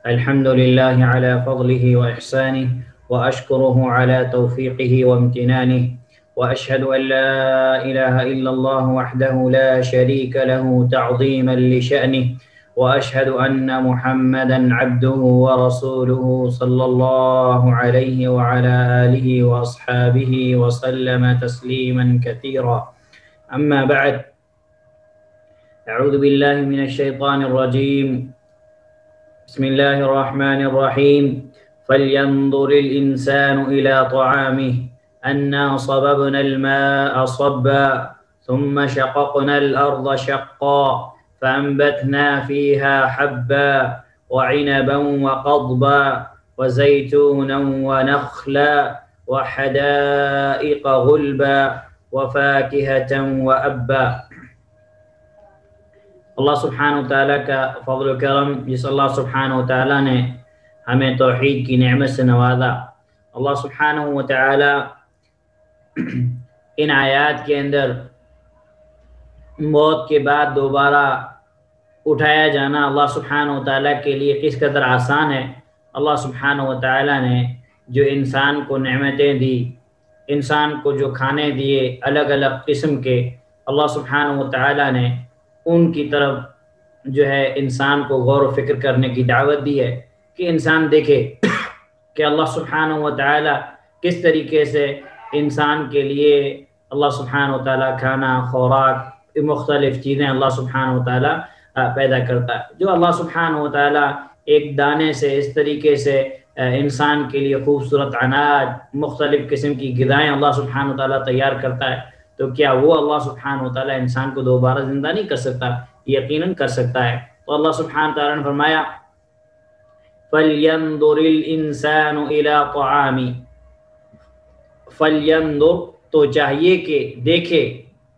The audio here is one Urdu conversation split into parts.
الحمد لله على فضله وإحسانه وأشكره على توفيقه وامتنانه وأشهد أن لا إله إلا الله وحده لا شريك له تعظيما لشأنه وأشهد أن محمدا عبده ورسوله صلى الله عليه وعلى آله وأصحابه وسلم تسليما كثيرا. أما بعد، أعوذ بالله من الشيطان الرجيم. بسم الله الرحمن الرحيم. فلينظر الإنسان إلى طعامه أنا صببنا الماء صبا ثم شققنا الأرض شقا فأنبتنا فيها حبا وعنبا وقضبا وزيتونا ونخلا وحدائق غلبا وفاكهة وأبا. اللہ سبحانہ وتعالیٰ کا فضل و کرم، جس اللہ سبحانہ وتعالیٰ نے ہمیں توحید کی نعمت سے نوازا. اللہ سبحانہ وتعالیٰ ان آیات کے اندر موت کے بعد دوبارہ اٹھایا جانا اللہ سبحانہ وتعالیٰ کے لیے کس قدر آسان ہے. اللہ سبحانہ وتعالیٰ نے جو انسان کو نعمتیں دی، انسان کو جو کھانے دیے الگ الگ قسم کے، اللہ سبحانہ وتعالیٰ نے ان کی طرف جو ہے انسان کو غور و فکر کرنے کی دعوت دی ہے کہ انسان دیکھے کہ اللہ سبحانہ وتعالی کس طریقے سے انسان کے لیے اللہ سبحانہ وتعالی کھانا، خوراک، مختلف چیزیں اللہ سبحانہ وتعالی پیدا کرتا ہے. جو اللہ سبحانہ وتعالی ایک دانے سے اس طریقے سے انسان کے لیے خوبصورت اناج، مختلف قسم کی غذائیں اللہ سبحانہ وتعالی تیار کرتا ہے، تو کیا وہ اللہ سبحانہ وتعالی انسان کو دوبارہ زندہ نہیں کر سکتا؟ یقیناً کر سکتا ہے. تو اللہ سبحانہ وتعالی نے فرمایا فَلْيَنْظُرِ الْإِنسَانُ إِلَىٰ طَعَامِهِ. فَلْيَنْظُرْ تو چاہیے کہ دیکھے.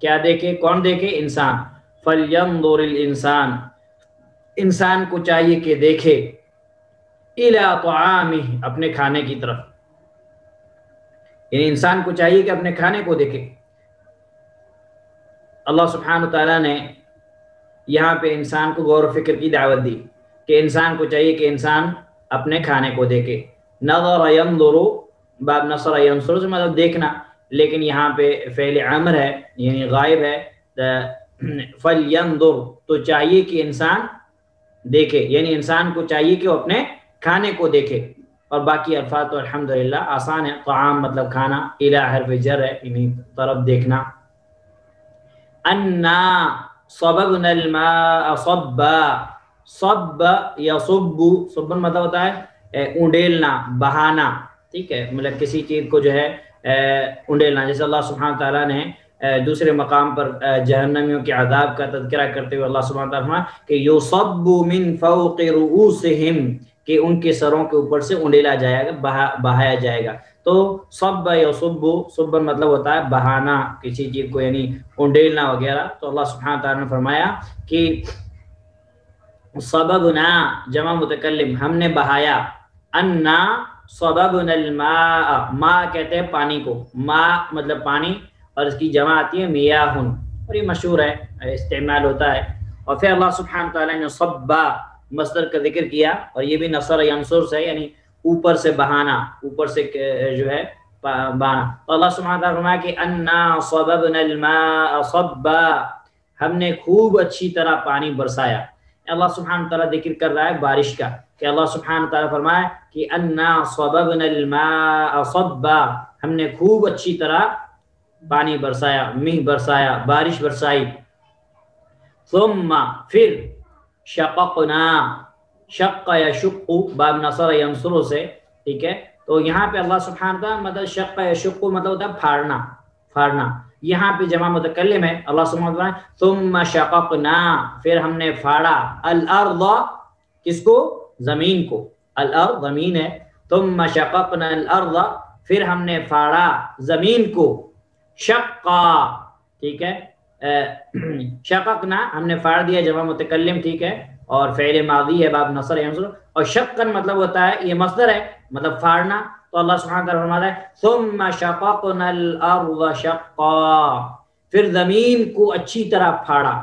کیا دیکھے؟ کون دیکھے؟ انسان. فَلْيَنْظُرِ الْإِنسان، انسان کو چاہیے کہ دیکھے إِلَىٰ طَعَامِهِ، اپنے کھانے کی طرف. یعنی انسان کو چاہیے کہ اپنے کھانے کو دیکھے. اللہ سبحانہ وتعالیٰ نے یہاں پہ انسان کو غور و فکر کی دعوت دی کہ انسان کو چاہیے کہ انسان اپنے کھانے کو دیکھے. نظر ینظر، باب نصر ینصر سے مطلب دیکھنا، لیکن یہاں پہ فعل امر ہے یعنی غائب ہے. فَلْيَنظُرْ تو چاہیے کہ انسان دیکھے، یعنی انسان کو چاہیے کہ وہ اپنے کھانے کو دیکھے. اور باقی الفاظ تو الحمدللہ آسان ہے. طعام مطلب کھانا، الہ حرف جر ہے یعنی طرف دیکھنا. انا صببنا الماء صبا، صب یصب، صب مطلب ہوتا ہے اونڈیلنا، بہانا. ٹھیک ہے، مطلب کسی چیز کو جو ہے اونڈیلنا. جیسے اللہ سبحانہ تعالیٰ نے دوسرے مقام پر جہنمیوں کے عذاب کا تذکرہ کرتے ہوئے اللہ سبحانہ تعالیٰ فرمایا کہ یصب من فوق رؤوسہم، کہ ان کے سروں کے اوپر سے اونڈیلا جائے گا، بہایا جائے گا. تو صب یصب، صب مطلب ہوتا ہے بہانا کسی چیز کو، یعنی اونڈیلنا وغیرہ. تو اللہ سبحانہ تعالیٰ نے فرمایا کہ صببنا جمع متکلم، ہم نے بہایا. انا صببنا الماء، ماء کہتے ہیں پانی کو، ماء مطلب پانی، اور اس کی جمع آتی ہے میاہن، اور یہ مشہور ہے، استعمال ہوتا ہے. اور پھر اللہ سبحانہ تعالیٰ نے صبا مصدر کا ذکر کیا، اور یہ بھی نصر ینصر سے، یعنی اوپر سے بہانا، اوپر سے جو ہے بہانا. تو اللہ سبحانہ تعالیٰ فرمایا کہ انا صببنا الماء صبا، ہم نے خوب اچھی طرح پانی برسایا. اللہ سبحانہ تعالیٰ ذکر کر رہا ہے بارش کا، کہ اللہ سبحانہ تعالیٰ فرمایا کہ انا صببنا الماء صبا، ہم نے خوب اچھی طرح پانی برسایا، مہ برسایا، بارش برسائی. ثم پھر شققنا، شق یشق باب نصر ینصر سے. ٹھیک ہے، تو یہاں پہ اللہ سبحانہ تعالیٰ مطلب شق یشق مطلب ہوتا ہے پھاڑنا، پھاڑنا. یہاں پہ جمع متکلم ہے. اللہ سبحانہ تعالیٰ ثم شققنا، پھر ہم نے پھاڑا، الارض کس کو؟ زمین کو. الارض زمین ہے. ثم شققنا الارض، پھر ہم نے پھاڑا زمین کو. شقا، ٹھیک ہے، شققنا ہم نے پھاڑ دیا، جمع متکلم. ٹھیک ہے، اور فعل ماضی ہے باب نصر ینصر. اور شقن مطلب ہوتا ہے، یہ مصدر ہے مطلب پھاڑنا. تو اللہ سبحانہ تعالیٰ فرماتا ہے ثم شققنا الارض شقا، پھر زمین کو اچھی طرح پھاڑا.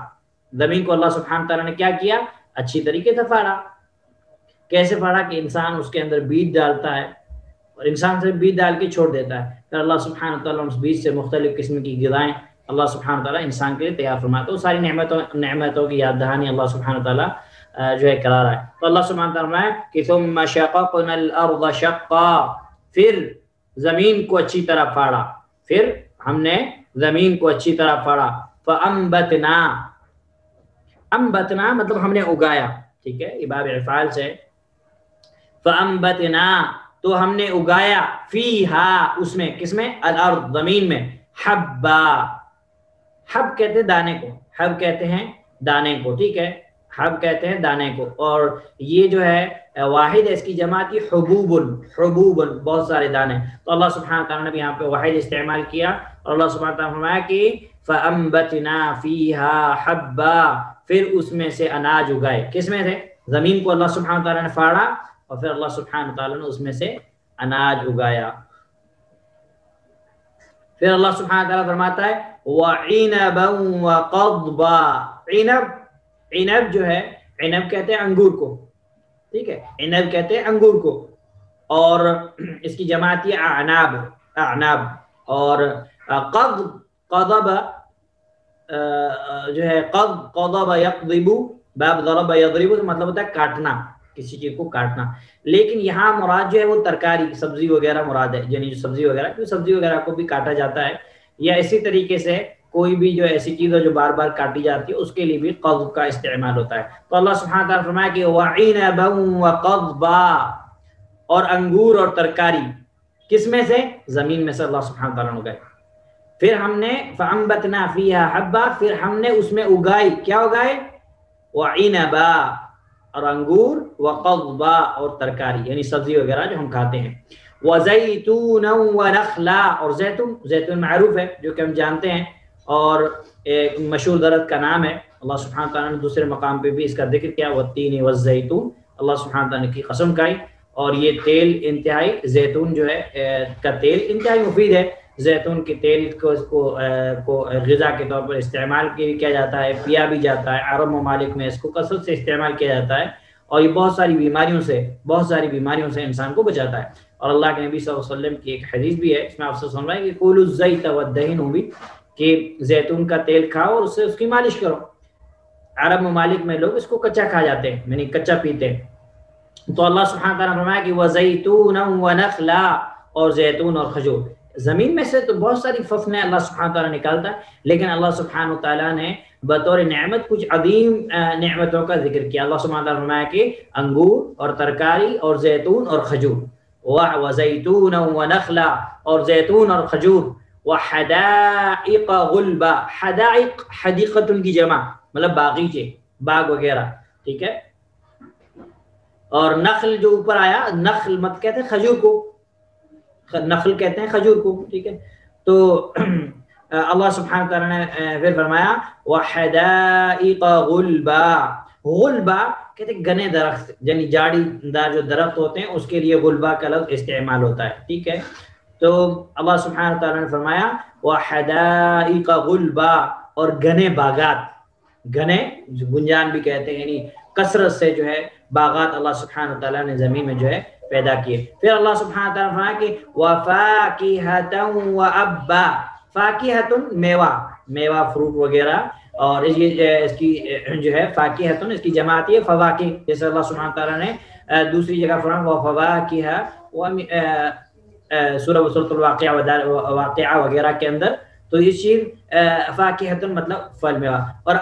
زمین کو اللہ سبحانہ تعالیٰ نے کیا کیا؟ اچھی طریقے سے پھاڑا. کیسے پھاڑا کہ انسان اس کے اندر بیج ڈالتا ہے اور انسان سے بیج ڈال کے چھوڑ دیتا ہے، پھر اللہ سبحانہ تعالیٰ اس بیج سے مختلف قسم کی غذائیں اللہ سبحانہ تعالیٰ انسان کے لیے تیار فرماتا ہے. تو ساری نعمتوں کی یاد دہانی اللہ سبحانہ تعالیٰ جو ہے کرا رہا ہے. تو اللہ سبحانہ تعالیٰ فرمایا کہ ثم شققنا الارض شقا، پھر زمین کو اچھی طرح پھاڑا، پھر ہم نے زمین کو اچھی طرح پھاڑا. فانبتنا، انبتنا مطلب ہم نے اگایا، ٹھیک ہے، یہ باب افعال سے. فانبتنا تو ہم نے اگایا، فیہا اس میں، کس میں؟ الارض زمین میں، حبا، حب کہتے ہیں دانے کو، حب کہتے ہیں دانے کو، ٹھیک ہے، حب کہتے ہیں دانے کو. اور یہ جو ہے واحد ہے، اس کی جمع کی حبوب، حبوب بہت سارے دانے. تو اللہ سبحانہ تعالیٰ نے بھی یہاں پہ واحد استعمال کیا اور اللہ سبحانہ تعالیٰ نے فرمایا کہ فَأَنبَتْنَا فِيهَا حَبًّا، پھر اس میں سے اناج اگائے. کس میں سے؟ زمین کو اللہ سبحانہ تعالیٰ نے پھاڑا اور پھر اللہ سبحانہ تعالیٰ نے اس میں سے اناج اگایا. پھر اللہ سبحانہ تعالیٰ فرماتا ہے وَعِنَبًا وَقَضْبًا، عنب جو ہے، عنب کہتے ہیں انگور کو، ٹھیک ہے، عنب کہتے ہیں انگور کو، اور اس کی جماعت ہے اعناب، اعناب. اور قضب جو ہے قضب یقضب، باب ضرب یضرب مطلب ہوتا ہے کاٹنا، کسی چیز کو کاٹنا. لیکن یہاں مراد جو ہے وہ ترکاری، سبزی وغیرہ مراد ہے، یعنی جو سبزی وغیرہ، کیونکہ سبزی وغیرہ کو بھی کاٹا جاتا ہے، یا اسی طریقے سے کوئی بھی جو ایسی چیز ہے جو بار بار کاٹی جاتی ہے اس کے لیے بھی قضب کا استعمال ہوتا ہے. تو اللہ سبحانہ تعالیٰ فرمایا کہ وَعِنَبًا وَقَضْبًا، اور انگور اور ترکاری کس میں سے؟ زمین میں سے اللہ سبحانہ تعالیٰ نے اگائے. پھر ہم نے فَأَنبَتْنَا فِيهَا حَبًّا، پھر ہم نے اس میں اگائی، کیا اگائے؟ وَعِنَبًا، اور انگور، وَقَضْبًا، اور ترکاری یعنی سبزی وغیرہ جو ہم کھاتے ہیں. وَزَيْتُونًا وَنَخْلًا، اور زیتون، زیتون معروف ہے جو کہ ہم جانتے ہیں اور ایک مشہور درخت کا نام ہے. اللہ سبحانہ تعالیٰ نے دوسرے مقام پہ بھی اس کا ذکر کیا، وَالتِّينِ وَالزَّيْتُونِ، اللہ سبحانہ تعالیٰ نے کی قسم کھائی. اور یہ تیل انتہائی، زیتون جو ہے کا تیل انتہائی مفید ہے. زیتون کے تیل کو غذا کے طور پر استعمال کیا جاتا ہے، پیا بھی جاتا ہے. عرب ممالک میں اس کو کثرت سے استعمال کیا جاتا ہے اور یہ بہت ساری بیماریوں سے انسان کو بچاتا ہے. اور اللہ کے نبی صلی اللہ علیہ وسلم کی ایک حدیث بھی ہے، اس میں آپ سے سن رہا ہے کہ قولوا الزیت والدہن بھی، کہ زیتون کا تیل کھاؤ اور اس سے اس کی مالش کرو. عرب ممالک میں لوگ اس کو کچا کھا جاتے ہیں، یعنی کچا پیتے ہیں. تو اللہ سبحانہ تعالیٰ نے فرمایا کہ وَزَيْتُونًا وَنَخْلًا، اور زیتون اور کھجور. زمین میں سے تو بہت ساری فصلیں اللہ سبحانہ تعالیٰ نکالتا ہے، لیکن اللہ سبحانہ تعالیٰ نے بطور نعمت کچھ عظیم نعمتوں کا ذکر کیا. اللہ سبحانہ تعالیٰ نے فرمایا کہ انگور اور ترکاری اور زیتون اور کھجور. وَزَيْتُونًا وَنَخْلًا، اور زیتون اور کھجور. وَحَدَائِقَ غُلْبًا، حدائق حدیقۃ کی جمع مطلب باغیچے، باغ وغیرہ، ٹھیک ہے. اور نخل جو اوپر آیا، نخل مت کہتے ہیں کھجور کو، نخل کہتے ہیں کھجور کو، ٹھیک ہے. تو اللہ سبحانہ تعالیٰ نے پھر فرمایا وَحَدَائِقَ غُلْبًا، غلبہ کہتے ہیں گھنے درخت، یعنی جاڑی دار جو درخت ہوتے ہیں اس کے لیے غلبہ کا لفظ استعمال ہوتا ہے، ٹھیک ہے. تو اللہ سبحانہ تعالیٰ نے فرمایا وَحَدَائِقَ غُلْبًا، اور گھنے باغات، گھنے گنجان بھی کہتے ہیں، یعنی کثرت سے جو ہے باغات اللہ سبحانہ تعالیٰ نے زمین میں جو ہے پیدا کیے. پھر اللہ سبحانہ تعالیٰ نے فرمایا کہ وَفَاكِهَةً وَأَبًّا، فاکہۃ میوہ، میوہ فروٹ وغیرہ. اور اس کی جو ہے فاکہۃ، اس کی جمع آتی ہے فواکہ، جیسے اللہ سبحانہ تعالیٰ نے دوسری جگہ فرمایا وَفَوَاكِهَ، سورۃ الواقعہ وغیرہ کے اندر. تو یہ چیز فاکہۃ مطلب پھل میوہ. اور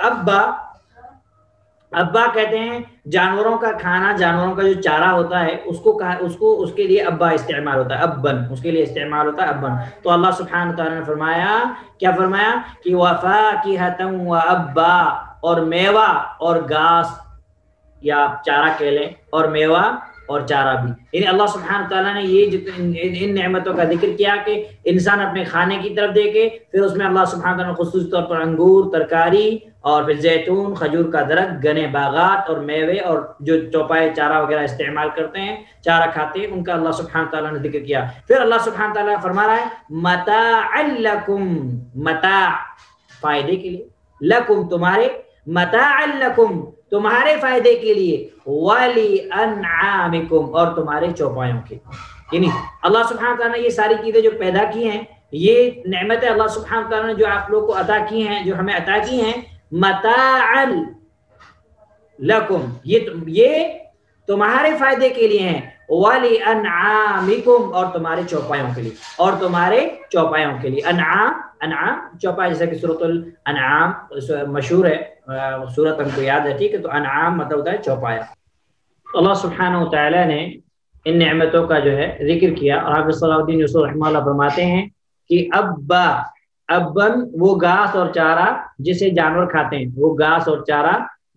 ابا کہتے ہیں جانوروں کا کھانا، جانوروں کا جو چارہ ہوتا ہے اس کے لیے ابا استعمال ہوتا ہے، ابن، اس کے لیے استعمال ہوتا ہے ابن. تو اللہ سبحانہ تعالیٰ نے فرمایا، کیا فرمایا کہ وَفَاكِهَةً وَأَبًّا، اور میوہ اور گھاس یا چارہ کہہ لیں، اور میوہ اور چارہ بھی. یعنی اللہ سبحانہ تعالیٰ نے یہ ان نعمتوں کا ذکر کیا کہ انسان اپنے کھانے کی طرف دیکھے، پھر اس میں اللہ سبحانہ تعالیٰ نے خصوصی طور پر انگور، ترکاری اور پھر زیتون، کھجور کا درخت، گھنے باغات اور میوے اور جو چوپائے چارہ وغیرہ استعمال کرتے ہیں، چارہ کھاتے ہیں، ان کا اللہ سبحانہ تعالیٰ نے ذکر کیا. پھر اللہ سبحانہ تعالیٰ فرما رہا ہے متاعا لکم، متاع فائدے کے لیے، لکم تمہارے، متاعا لکم تمہارے فائدے کے لیے، وَلِأَنْعَامِكُمْ اور تمہارے چوپایوں کے. یعنی اللہ سبحانہ تعالیٰ نے یہ ساری چیزیں جو پیدا کی ہیں، یہ نعمتیں اللہ سبحانہ تعالیٰ نے جو آپ لوگ کو عطا کی ہیں، جو ہمیں عطا کی ہیں، متاعا لکم، یہ تمہارے فائدے کے لیے ہیں، وَلِأَنْعَامِكُمْ اور تمہارے چوپایوں کے لیے، اور تمہارے چوپایوں کے لیے. انعام چوپا، جیسا کہ سورۃ الانعام مشہور ہے، سورۃ ہم کو یاد ہے، ٹھیک ہے. تو انعام مطلب ہوتا ہے چوپایا. اللہ سبحانہ وتعالی نے ان نعمتوں کا جو ہے ذکر کیا، اور حافظ صلاح الدین یوسف رحمہ اللہ فرماتے ہیں کہ ابن وہ گھاس اور چارہ جسے جانور کھاتے ہیں، وہ گھاس اور چارہ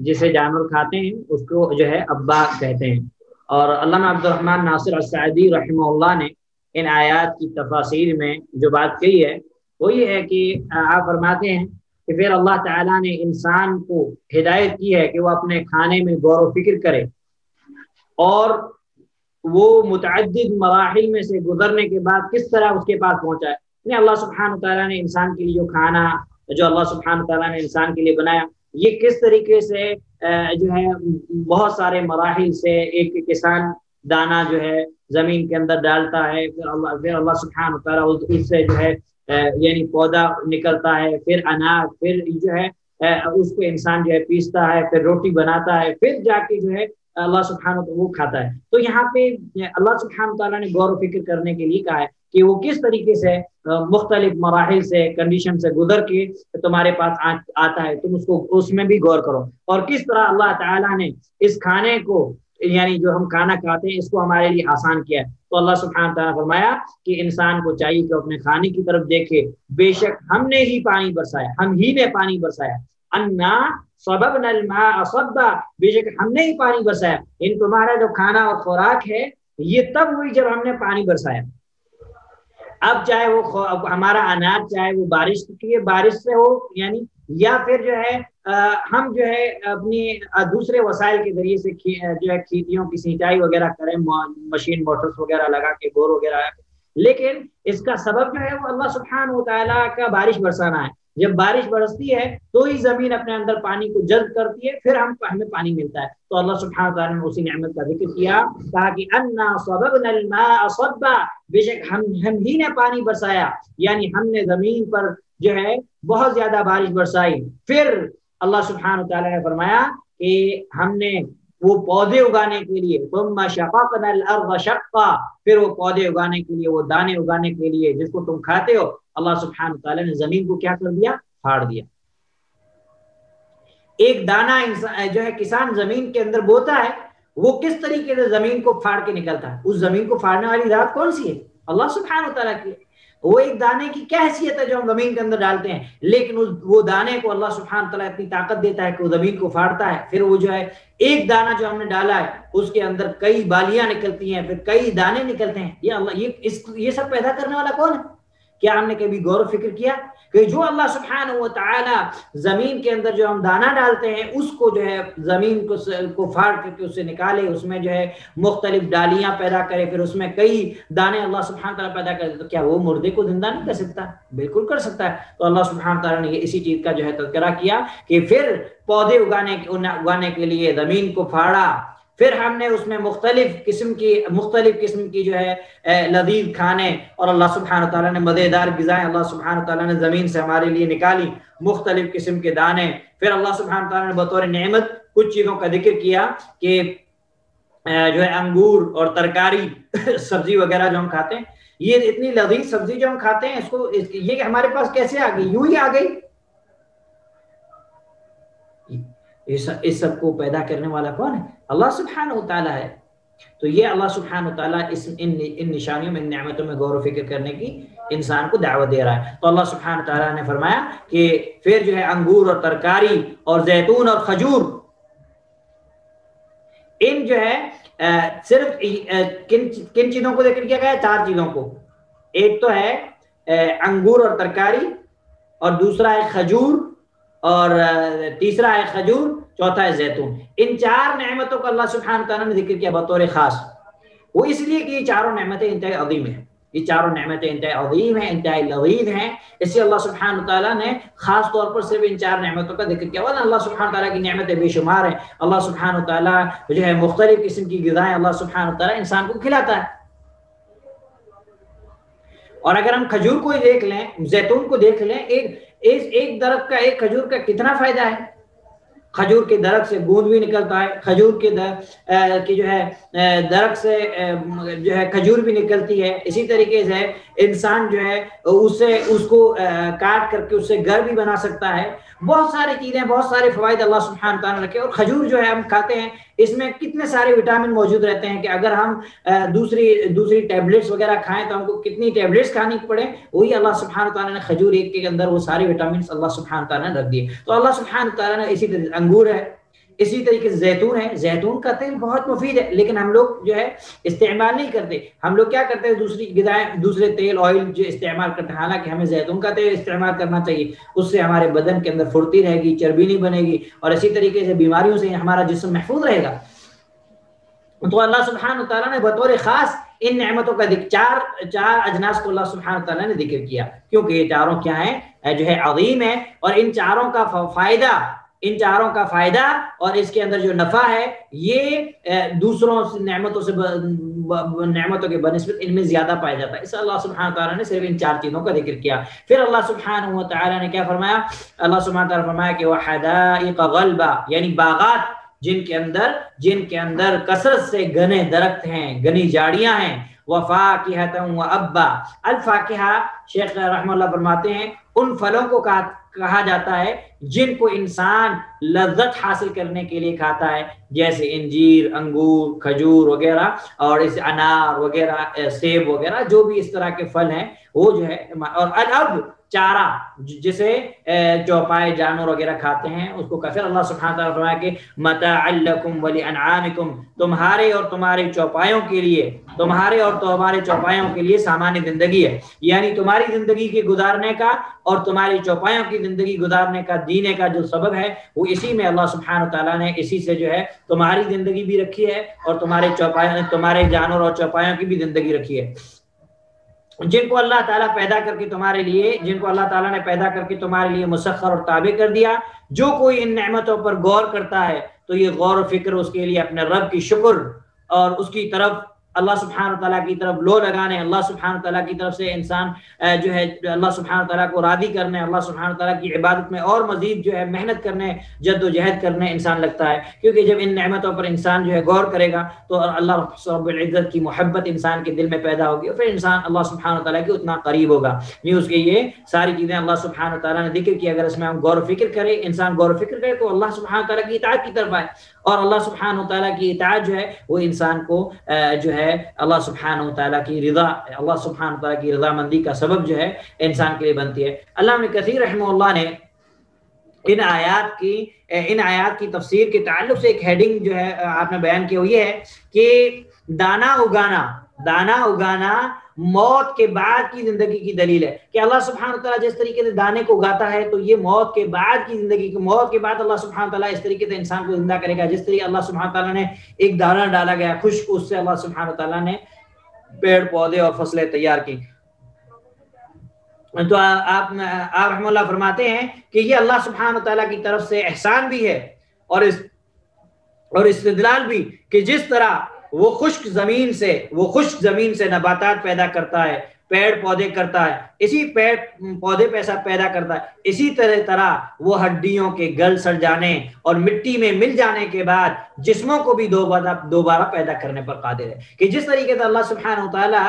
جسے جانور کھاتے ہیں اس کو جو ہے ابا کہتے ہیں. اور علامہ عبد الرحمن ناصر السعدی رحمہ اللہ نے ان آیات کی تفاسیر میں جو بات کہی ہے وہ یہ ہے کہ آپ فرماتے ہیں کہ پھر اللہ تعالیٰ نے انسان کو ہدایت کی ہے کہ وہ اپنے کھانے میں غور و فکر کرے، اور وہ متعدد مراحل میں سے گزرنے کے بعد کس طرح اس کے پاس پہنچا ہے. یعنی اللہ سبحانہ تعالیٰ نے انسان کے لیے جو کھانا جو اللہ سبحانہ تعالیٰ نے انسان کے لیے بنایا، یہ کس طریقے سے جو ہے بہت سارے مراحل سے ایک کسان دانا جو ہے زمین کے اندر ڈالتا ہے، پھر اللہ سبحانہ تعالیٰ اس سے جو ہے یعنی پودا نکلتا ہے، پھر اناج، پھر جو ہے اس کو انسان جو ہے پیستا ہے، پھر روٹی بناتا ہے، پھر جا کے جو ہے اللہ سبحانہ تعالیٰ وہ کھاتا ہے. تو یہاں پہ اللہ سبحانہ تعالیٰ نے غور و فکر کرنے کے لیے کہا ہے کہ وہ کس طریقے سے مختلف مراحل سے کنڈیشن سے گزر کے تمہارے پاس آتا ہے، تم اس کو اس میں بھی غور کرو، اور کس طرح اللہ تعالیٰ نے اس کھانے کو یعنی جو ہم کھانا کھاتے ہیں اس کو ہمارے لیے آسان کیا ہے. تو اللہ سبحانہ تعالیٰ نے فرمایا کہ انسان کو چاہیے کہ اپنے کھانے کی طرف دیکھے، بے شک ہم نے ہی پانی برسایا، ہم ہی نے پانی برسایا. انا صببنا الماء صبا، بے شک ہم نے ہی پانی برسایا. ان تمہارا جو کھانا اور خوراک ہے یہ تب ہوئی جب ہم نے پانی برسایا. اب چاہے وہ ہمارا اناج چاہے وہ بارش سے ہو یعنی، یا پھر جو ہے ہم جو ہے اپنی دوسرے وسائل کے ذریعے سے جو ہے کھیتیوں کی سینچائی وغیرہ کریں، مشین موٹرز وغیرہ لگا کے، بور وغیرہ، لیکن اس کا سبب جو ہے وہ اللہ سبحانہ وتعالیٰ کا بارش برسانا ہے. جب بارش برستی ہے تو ہی زمین اپنے اندر پانی کو جذب کرتی ہے، پھر ہمیں پانی ملتا ہے. تو اللہ سبحانہ وتعالیٰ نے اسی نعمت کا ذکر کیا، کہا کہ انا صببنا الماء صبا، بے شک ہم ہی نے پانی برسایا، یعنی ہم نے زمین پر جو ہے بہت زیادہ بارش برسائی. پھر اللہ سبحانہ وتعالیٰ نے فرمایا کہ ہم نے وہ پودے اگانے کے لیے، ثم شققنا الارض شقا، پھر وہ پودے اگانے کے لیے، وہ دانے اگانے کے لیے جس کو تم کھاتے ہو، اللہ سبحانہ وتعالیٰ نے زمین کو کیا کر دیا؟ پھاڑ دیا. ایک دانہ جو ہے کسان زمین کے اندر بوتا ہے، وہ کس طریقے سے زمین کو پھاڑ کے نکلتا ہے؟ اس زمین کو پھاڑنے والی ذات کون سی ہے؟ اللہ سبحانہ وتعالیٰ کی. وہ ایک دانے کی کیا حیثیت ہے جو ہم زمین کے اندر ڈالتے ہیں، لیکن وہ دانے کو اللہ سبحانہ وتعالیٰ اتنی طاقت دیتا ہے کہ وہ زمین کو پھاڑتا ہے. پھر وہ جو ہے ایک دانہ جو ہم نے ڈالا ہے اس کے اندر کئی بالیاں نکلتی ہیں، پھر کئی دانے نکلتے ہیں. یہ اللہ یہ سب پیدا کرنے والا کون ہے؟ کیا ہم نے کبھی غور و فکر کیا کہ جو اللہ سبحانہ وتعالی زمین کے اندر جو ہم دانہ ڈالتے ہیں اس کو جو ہے زمین کو پھاڑ کر کے اس سے نکالے، اس میں جو ہے مختلف ڈالیاں پیدا کرے، پھر اس میں کئی دانے اللہ سبحانہ تعالیٰ پیدا کرے، تو کیا وہ مردے کو زندہ نہیں کر سکتا؟ بالکل کر سکتا ہے. تو اللہ سبحانہ تعالیٰ نے اسی چیز کا جو ہے تذکرہ کیا کہ پھر پودے اگانے کے لیے زمین کو پھاڑا، پھر ہم نے اس میں مختلف قسم کی جو ہے لذیذ کھانے، اور اللہ سبحانہ تعالیٰ نے مزیدار غذائیں اللہ سبحانہ تعالیٰ نے زمین سے ہمارے لیے نکالی، مختلف قسم کے دانے. پھر اللہ سبحانہ تعالیٰ نے بطور نعمت کچھ چیزوں کا ذکر کیا کہ جو ہے انگور اور ترکاری سبزی وغیرہ جو ہم کھاتے ہیں، یہ اتنی لذیذ سبزی جو ہم کھاتے ہیں یہ ہمارے پاس کیسے آ گئی؟ یوں ہی آ گئی. اس سب کو پیدا کرنے والا کون ہے؟ اللہ سبحانہ وتعالی ہے. تو یہ اللہ سبحانہ وتعالی ان نشانیوں میں، ان نعمتوں میں غور و فکر کرنے کی انسان کو دعوت دے رہا ہے. تو اللہ سبحانہ وتعالی نے فرمایا کہ پھر جو ہے انگور اور ترکاری اور زیتون اور کھجور، ان جو ہے صرف کن چیزوں کو ذکر کیا گیا ہے؟ 4 چیزوں کو. ایک تو ہے انگور اور ترکاری، اور دوسرا ہے کھجور، اور تیسرا ہے کھجور، چوتھا ہے زیتون. ان 4 نعمتوں کو اللہ سبحانہ تعالیٰ نے ذکر کیا بطور خاص. وہ اس لیے کہ یہ چاروں نعمتیں انتہائی عظیم ہیں، یہ چاروں نعمتیں انتہائی عظیم ہیں، انتہائی لذیذ ہیں، اس سے اللہ سبحانہ تعالیٰ نے خاص طور پر صرف ان 4 نعمتوں کا ذکر کیا، ورنہ اللہ سبحانہ تعالیٰ کی نعمتیں بے شمار ہیں۔ اللہ سبحانہ تعالیٰ جو ہے مختلف قسم کی غذائیں اللہ سبحانہ تعالیٰ انسان کو کھلاتا ہے۔ اور اگر ہم کھجور کو دیکھ لیں، زیتون کو دیکھ لیں، ایک درخت کا، ایک کھجور کا کتنا فائدہ ہے۔ کھجور کے درخت سے گوند بھی نکلتا ہے، کھجور کے جو ہے درخت سے جو ہے کھجور بھی نکلتی ہے، اسی طریقے سے انسان جو ہے اس کو کاٹ کر کے اس سے گھر بھی بنا سکتا ہے۔ بہت ساری چیزیں، بہت سارے فوائد اللہ سبحانہ تعالیٰ نے رکھے، اور کھجور جو ہے ہم کھاتے ہیں اس میں کتنے سارے وٹامن موجود رہتے ہیں کہ اگر ہم دوسری ٹیبلٹس وغیرہ کھائیں تو ہم کو کتنی ٹیبلٹس کھانی پڑے، وہی اللہ سبحانہ تعالیٰ نے کھجور ایک کے اندر وہ سارے وٹامنس اللہ سبحانہ تعالیٰ نے رکھ دیے۔ تو اللہ سبحانہ تعالیٰ نے اسی طریقے انگور ہے، اسی طریقے سے زیتون ہے، زیتون کا تیل بہت مفید ہے، لیکن ہم لوگ جو ہے استعمال نہیں کرتے۔ ہم لوگ کیا کرتے ہیں، دوسری غذائیں، دوسرے تیل، آئل جو استعمال کرتے ہیں، حالانکہ ہمیں زیتون کا تیل استعمال کرنا چاہیے، اس سے ہمارے بدن کے اندر پھرتی رہے گی، چربی نہیں بنے گی، اور اسی طریقے سے بیماریوں سے ہمارا جسم محفوظ رہے گا۔ تو اللہ سبحانہ تعالیٰ نے بطور خاص ان نعمتوں کا چار اجناس کو اللہ سبحانہ تعالیٰ نے ذکر کیا، کیونکہ یہ چاروں کیا ہیں، جو ہے عظیم ہے، اور ان چاروں کا فائدہ اور اس کے اندر جو نفع ہے یہ دوسروں نعمتوں کے بنسبت ان میں زیادہ پایا جاتا ہے۔ اس اللہ سبحانہ تعالیٰ نے صرف ان 4 چیزوں کا ذکر کیا۔ پھر اللہ سبحانہ تعالیٰ نے کیا فرمایا، اللہ سبحانہ تعالیٰ نے فرمایا کہ وحدائق غلبا، یعنی باغات جن کے اندر کثرت سے گھنے درخت ہیں، گھنی جھاڑیاں ہیں، وفاکہۃ وابا۔ الفاکہہ شیخ رحمہ اللہ فرماتے ہیں ان پھلوں کو کہا جاتا ہے جن کو انسان لذت حاصل کرنے کے لیے کھاتا ہے، جیسے انجیر، انگور، کھجور وغیرہ، اور اس انار وغیرہ، سیب وغیرہ، جو بھی اس طرح کے پھل ہیں وہ جو ہے۔ اور الاب چارہ جسے چوپائے جانور وغیرہ کھاتے ہیں اس کو کثر اللہ سبحانہ تعالیٰ فرمایا کہ متاعا لکم ولانعامکم، تمہارے اور تمہارے چوپایوں کے لیے سامان زندگی ہے، یعنی تمہاری زندگی کے گزارنے کا اور تمہاری چوپایوں کی زندگی گزارنے کا، جینے کا جو سبب ہے وہ اسی میں اللہ سبحانہ تعالیٰ نے اسی سے جو ہے تمہاری زندگی بھی رکھی ہے، اور تمہارے جانور اور چوپایوں کی بھی زندگی رکھی ہے، جن کو اللہ تعالیٰ نے پیدا کر کے تمہارے لیے مسخر اور تابع کر دیا۔ جو کوئی ان نعمتوں پر غور کرتا ہے تو یہ غور و فکر اس کے لیے اپنے رب کی شکر اور اس کی طرف اللہ سبحانہ تعالیٰ کی طرف لو لگانے، اللہ سبحانہ تعالیٰ کی طرف سے انسان جو ہے اللہ سبحانہ تعالیٰ کو راضی کرنے، اللہ سبحانہ تعالیٰ کی عبادت میں اور مزید جو ہے محنت کرنے، جد و جہد کرنے انسان لگتا ہے، کیونکہ جب ان نعمتوں پر انسان جو ہے غور کرے گا تو اللہ رب العزت کی محبت انسان کے دل میں پیدا ہوگی، اور پھر انسان اللہ سبحانہ تعالیٰ کے اتنا قریب ہوگا۔ یہ اس کے یہ ساری چیزیں اللہ سبحانہ تعالیٰ نے ذکر کی، اگر اس میں ہم غور و فکر کریں، انسان غور و فکر کرے تو اللہ سبحانہ تعالیٰ کی اطاعت کی طرف آئے، اور اللہ سبحانہ تعالیٰ کی اطاعت جو ہے وہ انسان کو جو ہے اللہ سبحانہ تعالیٰ کی رضا مندی کا سبب جو ہے انسان کے لیے بنتی ہے۔ علامہ ابن کثیر رحمہ اللہ نے ان آیات کی تفسیر کے تعلق سے ایک ہیڈنگ جو ہے آپ نے بیان کی، وہ یہ ہے کہ دانا اگانا موت کے بعد کی زندگی کی دلیل ہے، کہ اللہ سبحانہ تعالیٰ جس طریقے سے دانے کو اگاتا ہے تو یہ موت کے بعد کی زندگی کی، موت کے بعد اللہ سبحانہ تعالیٰ اس طریقے سے انسان کو زندہ کرے گا، جس طریقے اللہ سبحانہ تعالیٰ نے ایک دانہ ڈالا گیا خشک، اس سے اللہ سبحانہ تعالیٰ نے پیڑ پودے اور فصلیں تیار کی۔ تو آپ رحمہ اللہ فرماتے ہیں کہ یہ اللہ سبحانہ تعالیٰ کی طرف سے احسان بھی ہے اور استدلال بھی، کہ جس طرح وہ خشک زمین سے نباتات پیدا کرتا ہے، پیڑ پودے کرتا ہے، اسی پیڑ پودے پیسہ پیدا کرتا ہے، اسی طرح وہ ہڈیوں کے گل سڑ جانے اور مٹی میں مل جانے کے بعد جسموں کو بھی دوبارہ پیدا کرنے پر قادر ہے، کہ جس طریقے سے اللہ سبحانہ تعالیٰ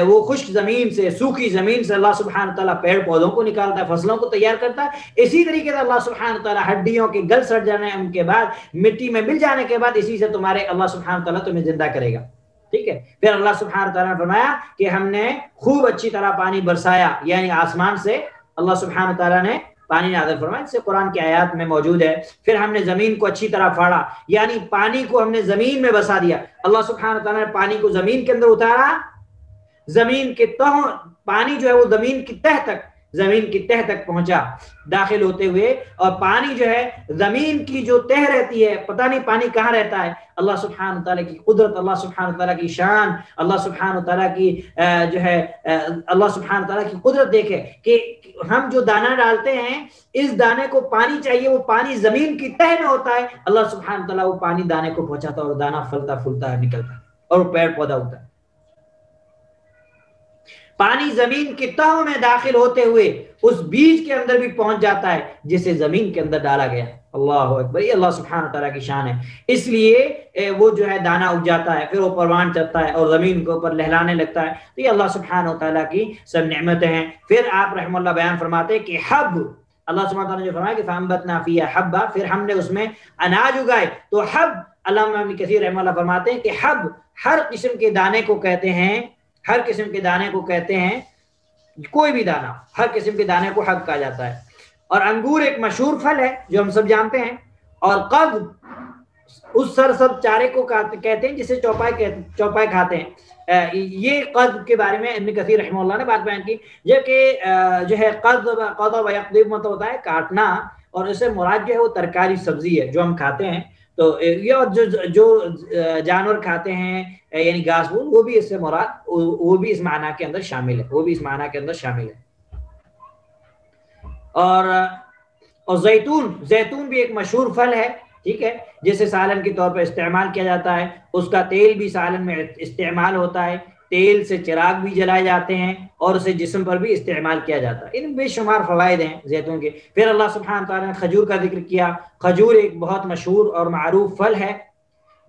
وہ خشک زمین سے، سوکھی زمین سے اللہ سبحانہ تعالیٰ پیڑ پودوں کو نکالتا ہے، فصلوں کو تیار کرتا ہے، اسی طریقے سے اللہ سبحانہ تعالیٰ ہڈیوں کے گل سڑ جانے ان کے بعد، مٹی میں مل جانے کے بعد اسی سے اللہ سبحانہ تعالیٰ تمہیں زندہ کرے گا۔ ٹھیک ہے، پھر اللہ سبحانہ تعالیٰ نے فرمایا کہ ہم نے خوب اچھی طرح پانی برسایا، یعنی آسمان سے اللہ سبحانہ تعالیٰ نے پانی نازل فرمایا، جس سے قرآن کی آیات میں موجود ہے۔ پھر ہم نے زمین کو اچھی طرح پھاڑا، یعنی پانی کو ہم نے زمین میں بسا دیا، اللہ سبحانہ تعالیٰ نے پانی کو زمین کے اندر اتارا، زمین کے پانی جو ہے وہ زمین کی تہ تک، زمین کی تہ تک پہنچا داخل ہوتے ہوئے، اور پانی جو ہے زمین کی جو تہ رہتی ہے، پتہ نہیں پانی کہاں رہتا ہے، اللہ سبحانہ تعالیٰ کی قدرت، اللہ سبحانہ تعالیٰ کی شان، اللہ سبحانہ تعالیٰ کی جو ہے اللہ سبحانہ تعالیٰ کی قدرت دیکھے کہ ہم جو دانہ ڈالتے ہیں اس دانے کو پانی چاہیے، وہ پانی زمین کی تہ میں ہوتا ہے، اللہ سبحانہ تعالیٰ وہ پانی دانے کو پہنچاتا ہے اور دانہ پھلتا پھولتا ہے، نکلتا ہے اور وہ پیڑ پودا ہوتا ہے۔ پانی زمین کی تہوں میں داخل ہوتے ہوئے اس بیج کے اندر بھی پہنچ جاتا ہے جسے زمین کے اندر ڈالا گیا۔ اللہ اکبر، یہ اللہ سبحانہ تعالیٰ کی شان ہے۔ اس لیے وہ جو ہے دانہ اگ جاتا ہے، پھر وہ پروان چڑھتا ہے اور زمین کے اوپر لہلانے لگتا ہے۔ تو یہ اللہ سبحانہ تعالیٰ کی سب نعمتیں ہیں۔ پھر آپ رحمہ اللہ بیان فرماتے ہیں کہ حب، اللہ سبحانہ تعالیٰ نے جو فرمایا کہ فَأَنبَتْنَا فِيهَا حَبًّا، پھر ہم نے اس میں اناج اگائے۔ تو حب، علامہ ابن کثیر رحمہ اللہ فرماتے ہیں کہ حب ہر قسم کے دانے کو کہتے ہیں، ہر قسم کے دانے کو کہتے ہیں، کوئی بھی دانہ، ہر قسم کے دانے کو حب کہا جاتا ہے۔ اور انگور ایک مشہور پھل ہے جو ہم سب جانتے ہیں، اور قد اس سرسبز چارے کو کہتے ہیں جسے چوپائے کھاتے ہیں۔ یہ قد کے بارے میں ابن کثیر رحمہ اللہ نے بات بیان کی، یہ کہ جو ہے قد و یقدم مت ہوتا ہے کاٹنا، اور اسے مراد جو ہے وہ ترکاری سبزی ہے جو ہم کھاتے ہیں۔ تو یہ جو جانور کھاتے ہیں یعنی گھاس پھوس، وہ بھی اس سے مراد، وہ بھی اس معنی کے اندر شامل ہے، وہ بھی اس معنی کے اندر شامل ہے۔ اور زیتون بھی ایک مشہور پھل ہے، ٹھیک ہے، جسے سالن کے طور پر استعمال کیا جاتا ہے، اس کا تیل بھی سالن میں استعمال ہوتا ہے، تیل سے چراغ بھی جلائے جاتے ہیں اور اسے جسم پر بھی استعمال کیا جاتا ہے۔ ان بے شمار فوائد ہیں زیتون کے۔ پھر اللہ سبحانہ تعالیٰ نے کھجور کا ذکر کیا۔ کھجور ایک بہت مشہور اور معروف پھل ہے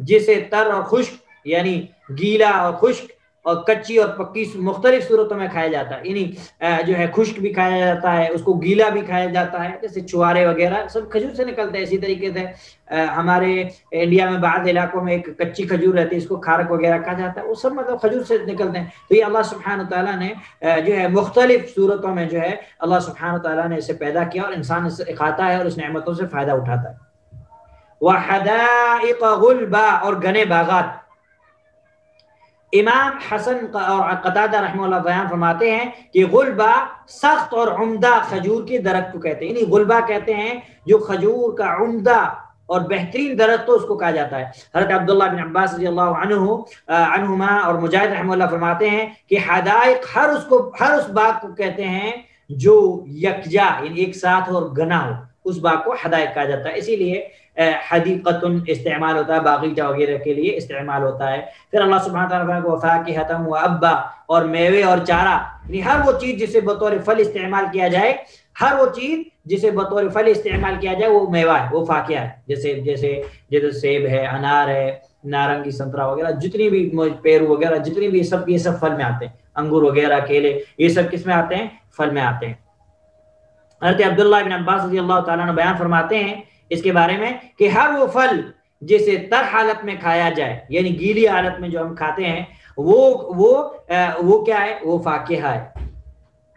جسے تر اور خشک یعنی گیلا اور خشک اور کچی اور پکی مختلف صورتوں میں کھایا جاتا ہے، یعنی جو ہے خشک بھی کھایا جاتا ہے، اس کو گیلا بھی کھایا جاتا ہے، جیسے چھوارے وغیرہ سب کھجور سے نکلتے ہیں۔ اسی طریقے سے ہمارے انڈیا میں بعض علاقوں میں ایک کچی کھجور رہتی ہے، اس کو کھارک وغیرہ کہا جاتا ہے، وہ سب مطلب کھجور سے نکلتے ہیں۔ تو یہ اللہ سبحانہ تعالیٰ نے جو ہے مختلف صورتوں میں جو ہے اللہ سبحانہ تعالیٰ نے اسے پیدا کیا، اور انسان اسے کھاتا ہے اور اس نعمتوں سے فائدہ اٹھاتا ہے۔ وحدائق غلبا، اور گھنے باغات۔ امام حسن اور قتادہ رحمہ اللہ بیان فرماتے ہیں کہ غلبہ سخت اور عمدہ کھجور کے درخت کو کہتے ہیں، یعنی غلبہ کہتے ہیں جو کھجور کا عمدہ اور بہترین درخت، تو اس کو کہا جاتا ہے۔ حضرت عبداللہ بن عباس رضی اللہ عنہما اور مجاہد رحمہ اللہ فرماتے ہیں کہ حدائق ہر اس باغ کو کہتے ہیں جو یکجا یعنی ایک ساتھ اور گنا ہو، اس باغ کو حدائق کہا جاتا ہے۔ اسی لیے حدیقتن استعمال ہوتا ہے، باغیچہ وغیرہ کے لیے استعمال ہوتا ہے۔ پھر اللہ سبحانہ تعالیٰ کو وفاکہۃ وابا، اور میوے اور چارہ، یعنی ہر وہ چیز جسے بطور پھل استعمال کیا جائے، ہر وہ چیز جسے بطور پھل استعمال کیا جائے وہ میوہ ہے، وہ فاکہہ ہے، جیسے سیب ہے، انار ہے، نارنگی سنترا وغیرہ، جتنی بھی پیرو وغیرہ، جتنی بھی یہ سب پھل میں آتے ہیں، انگور وغیرہ، کیلے، یہ سب کس میں آتے ہیں؟ پھل میں آتے ہیں۔ حضرت عبداللہ بن عباس رضی اللہ تعالیٰ عنہ بیان فرماتے ہیں اس کے بارے میں کہ ہر وہ پھل جسے تر حالت میں کھایا جائے، یعنی گیلی حالت میں جو ہم کھاتے ہیں، وہ کیا ہے؟ وہ فاکہہ ہے۔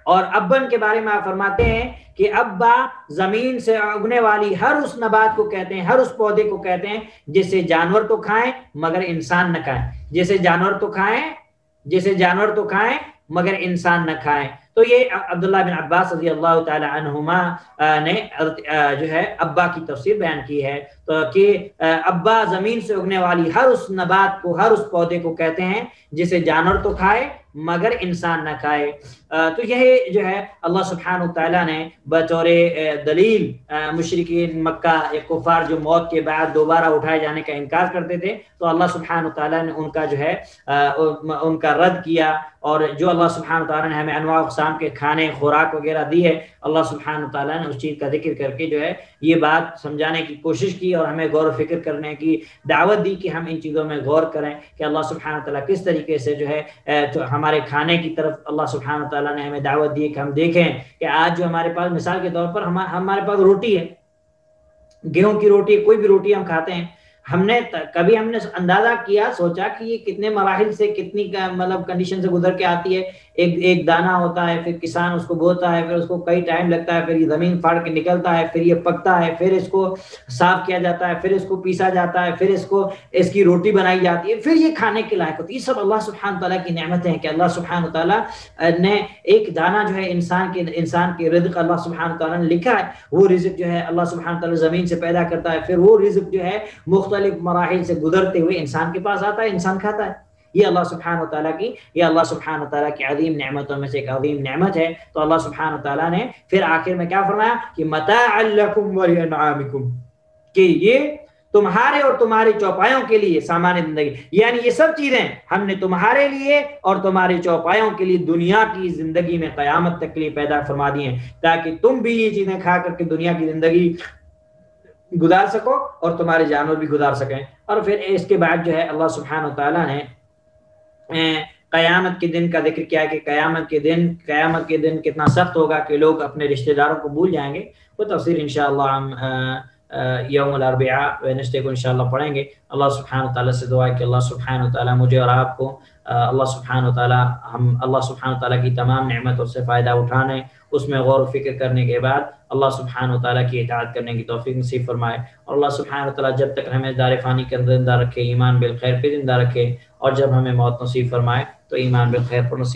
اور ابن کے بارے میں آپ فرماتے ہیں کہ ابا زمین سے اگنے والی ہر اس نبات کو کہتے ہیں، ہر اس پودے کو کہتے ہیں جسے جانور تو کھائیں مگر انسان نہ کھائیں، جسے جانور تو کھائیں مگر انسان نہ کھائیں۔ تو یہ عبداللہ بن عباس رضی اللہ تعالی عنہما نے جو ہے ابا کی تفسیر بیان کی ہے، تو کہ ابا زمین سے اگنے والی ہر اس نبات کو، ہر اس پودے کو کہتے ہیں جسے جانور تو کھائے مگر انسان نہ کھائے۔ تو یہ جو ہے اللہ سبحانہ تعالیٰ نے بطور دلیل مشرکین مکہ یا کفار جو موت کے بعد دوبارہ اٹھائے جانے کا انکار کرتے تھے، تو اللہ سبحانہ تعالیٰ نے ان کا جو ہے ان کا رد کیا، اور جو اللہ سبحانہ تعالیٰ نے ہمیں انواع اقسام کے کھانے خوراک وغیرہ دی ہے، اللہ سبحانہ تعالیٰ نے اس چیز کا ذکر کر کے جو ہے یہ بات سمجھانے کی کوشش کی اور ہمیں غور و فکر کرنے کی دعوت دی کہ ہم ان چیزوں میں غور کریں کہ اللہ سبحانہ تعالیٰ کس طریقے سے جو ہے ہمارے کھانے کی طرف اللہ سبحانہ تعالیٰ نے ہمیں دعوت دی کہ ہم دیکھیں کہ آج جو ہمارے پاس مثال کے طور پر ہمارے پاس روٹی ہے، گیہوں کی روٹی، کوئی بھی روٹی ہم کھاتے ہیں، ہم نے کبھی ہم نے اندازہ کیا سوچا کہ یہ کتنے مراحل سے کتنی مطلب کنڈیشن سے گزر کے آتی ہے. ایک دانہ ہوتا ہے, پھر کسان اس کو بوتا ہے, پھر اس کو کئی ٹائم لگتا ہے, پھر یہ زمین پھاڑ کے نکلتا ہے, پھر یہ پکتا ہے, پھر اس کو صاف کیا جاتا ہے, پھر اس کو پیسا جاتا ہے, پھر اس کی روٹی بنائی جاتی ہے, پھر یہ کھانے کے لائق ہوتی ہے. یہ سب اللہ سبحانہ تعالیٰ کی نعمتیں ہیں کہ اللہ سبحانہ تعالیٰ نے ایک دانہ جو ہے انسان کے رزق اللہ سبحانہ تعالیٰ نے لکھا ہے, وہ رزق جو ہے اللہ سبحانہ تعالیٰ زمین سے پیدا کرتا ہے, پھر وہ رزق جو ہے مختلف مراحل سے گزرتے ہوئے انسان کے پاس آتا ہے, انسان کھاتا ہے. یہ اللہ سبحانہ تعالیٰ کی عظیم نعمتوں میں سے ایک عظیم نعمت ہے. تو اللہ سبحانہ تعالیٰ نے پھر آخر میں کیا فرمایا کہ متاعا لکم ولانعامکم, کہ یہ تمہارے اور تمہاری چوپایوں کے لیے سامان زندگی, یعنی یہ سب چیزیں ہم نے تمہارے لیے اور تمہاری چوپایوں کے لیے دنیا کی زندگی میں قیامت تک کے لیے پیدا فرما دی ہیں, تاکہ تم بھی یہ چیزیں کھا کر کے دنیا کی زندگی گزار سکو اور تمہارے جانور بھی گزار سکیں. اور پھر اس کے بعد جو ہے اللہ سبحانہ تعالیٰ نے قیامت کے دن کا ذکر کیا کہ قیامت کے دن کتنا سخت ہوگا کہ لوگ اپنے رشتہ داروں کو بھول جائیں گے. وہ تفسیر انشاءاللہ ہم یوم الاربعاء ویڈنسڈے کو انشاءاللہ پڑھیں گے. اللہ سبحانہ تعالیٰ سے دعا ہے کہ اللہ سبحانہ تعالیٰ مجھے اور آپ کو اللہ سبحانہ تعالیٰ کی تمام نعمتوں سے فائدہ اٹھانے, اس میں غور و فکر کرنے کے بعد اللہ سبحانہ تعالیٰ کی اطاعت کرنے کی توفیق نصیب فرمائے. اور اللہ سبحانہ تعالیٰ جب تک ہمیں دار فانی کے اندر زندہ رکھے, ایمان بالخیر پہ زندہ رکھے, اور جب ہمیں موت نصیب فرمائے تو ایمان بالخیر پر نصیب